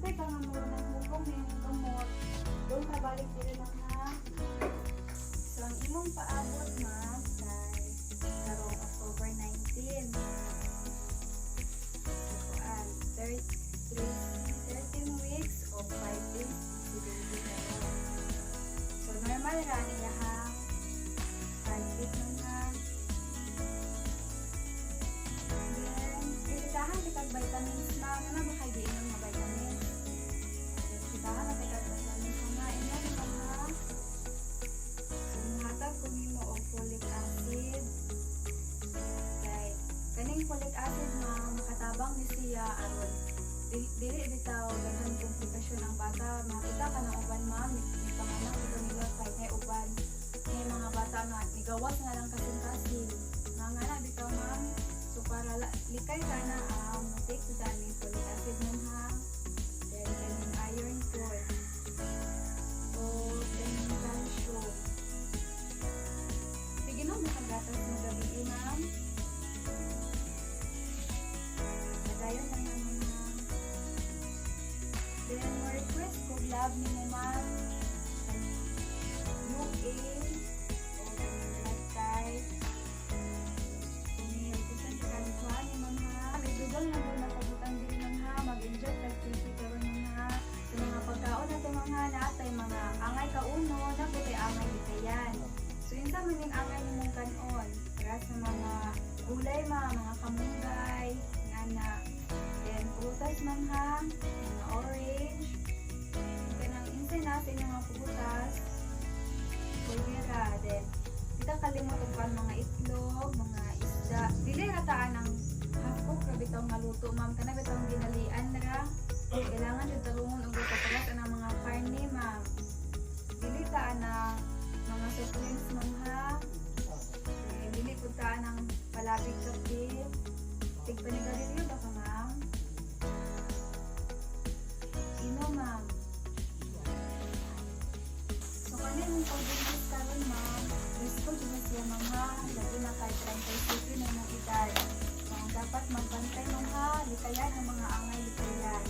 Kapag ka nga mo naghugong na yung gamot, doon ka balik din lang ha. So, ang imong paabot ma'am kay karong October 19. Kuan, 13 weeks o 5 days, depende kayo. So, normal ra niya ha. 5 days lang ha. Then, isitahan kitag vitamins ma'am. Ano ba kayo giinom na vitamins? Isitahan na kitag vitamins nga. Ina naman ha. So, mahatag ko nimo og folic acid. Right. Kaning folic acid ma'am, makatabang ni siya aron dili bitaw daghan komplikasyon ang bata. Makita ka ng uban ma'am, ni panganak ito nila kahit may uban. May mga bata nga nigawas nga lang kasin-kasin. Nga na bitaw ma'am. So para likay ka na take to daming folic acid ma'am ha. Then kaning iron food. O kaning calcium. Sige no, makagatas mo gabi ma'am. Padayon lang naman ma'am. Then mo request ko lab ni mo ma'am. UA o kaning blood type. Kumihan ka ni kuhan ni ma'am ha. May dugang na doon nakabutan din ma'am ha. Mag-enjoy tag-tiki karon ma'am ha. Sa mga pagkaon na ito ma'am ha, naatay mga angay kauno, naputay angay ikayan. So yun sa maning angay ni mong kanon. Kaya sa mga gulay ma'am, mga kamunggay, nga. Then prutas ma'am ha, mga orange. Kanang insay natin yung mga prutas. Kulira. Then kita kalimot ang mga itlog, mga isda. Dili rataan ang half cook ra bitaw nga luto ma'am. Kana bitaw ang ginalian ra. Kailangan yung talungon og papalas ang mga karne ma'am. Dili taan ang mga supplements ma'am ha. Dili pud taan ang palabig kape. Tigpanigarilyo ba ka ma'am? Ino ma'am. So kanin pag-business karon ma'am, risko dyan siya ma'am ha. Lagi na kahit 37 na mong edad. So dapat magbantay ma'am ha. Likayan ang mga angay likayan.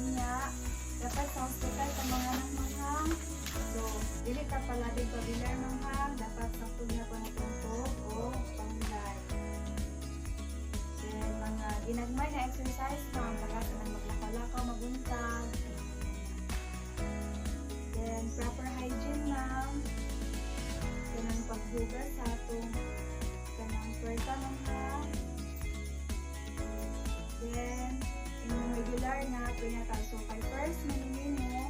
Niya, dapat sa hospital ka mga anak ma'am ha. So, dili ka palabig pabilar ma'am ha. Dapat sakto na pa na tuntog o panglay. Then mga ginagmay na exercise ma'am. Pagkas na maglakaw-lakaw, mabuntag. Then proper hygiene ma'am. Kanang paghugas sa atong kanang puwerta ma'am ha. Then yung regular na pinata. So kay first maningin mo,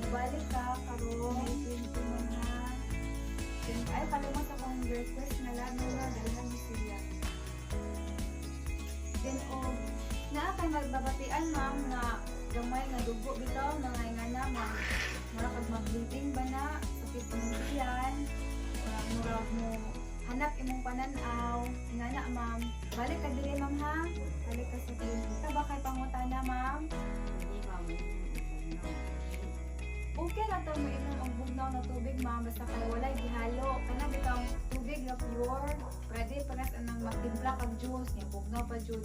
mabalik ka karong May 20 ma'am ha. Then ay kalimot akong request na lang na dalhan mo siya. Then naa kay magbabatian ma'am nga gamay nga dugo bitaw na nga na ma'am. Mura kag mag-bleeding ba na, sakit mong iyan, mura mo hanap imong pananaw, nga na ma'am. Balik ka dili ma'am ha, balik ka sa clinic. Ka ba kay pangutana ma'am? Okay lang ito mo inom ang bugnaw na tubig ma'am, basta kay walay gihalo. Kana bitaw tubig na pure, pwede paras anang magtimpla kag juice, ni bugnaw pa jud.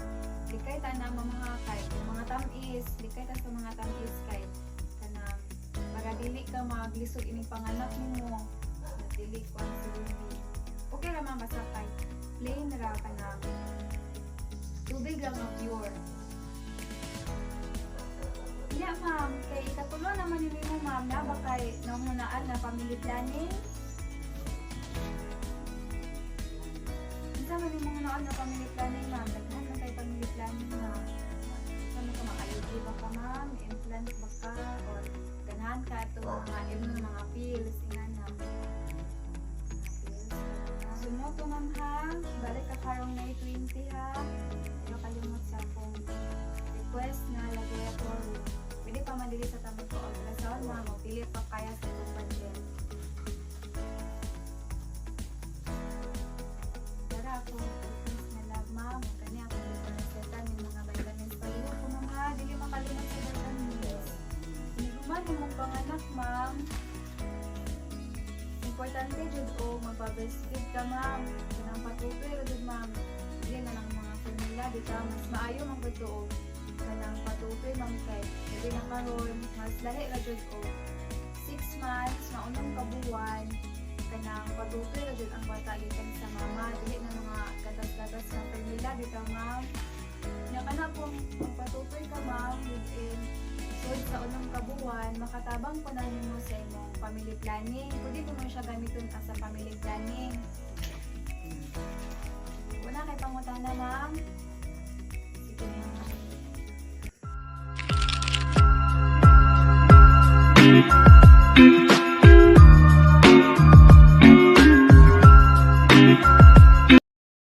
Likay ta na mga kay mga tamis, likay ta sa mga tamis kay kanang para dili ka maglisod ining panganak nimo. Dili ko ang silbi. Okay ra ma'am basta kay plain ra kanang tubig lang na pure. Yeah, ma'am. Kay katulo naman ni mo, ma'am, na ba kay nangunaan na family planning? Isa man ni mo na family planning, ma'am. Daghan na kay family planning na. Ano ka ma-IUD ba ka, ma'am? Implant ba ka? Or ganahan ka itong mga pills, ingana. Sumoto, ma'am, ha? Balik ka karong May 20, ha? Pero kalimot sa akong request na laboratory. Pwede pa madili sa tamang ko ultrasound ma'am o pili pa kaya sa itong budget. Tara ako request na lab ma'am o kanya ako reseta ng mga vitamins paliho ko ma'am ha. Dili makalimot sa vitamins. Siniguman yung mong panganak ma'am. Importante jud o magpa-breastfeed ka ma'am. Kanang patutoy jud ma'am. Dili na lang mga formula dito mas maayo man pud kanang patutoy ma'am kay dili na karon mas lahi ra jud o 6 months na unang kabuwan kanang patutoy ra jud ang bata gikan sa mama dili na mga gatas-gatas na formula bitaw ma'am. Nya kana po ang patutoy ka ma'am within sud sa unang kabuwan makatabang po na nimo sa imong family planning. Pwede po mo siya gamiton as a family planning. Una kay pangutana ma'am,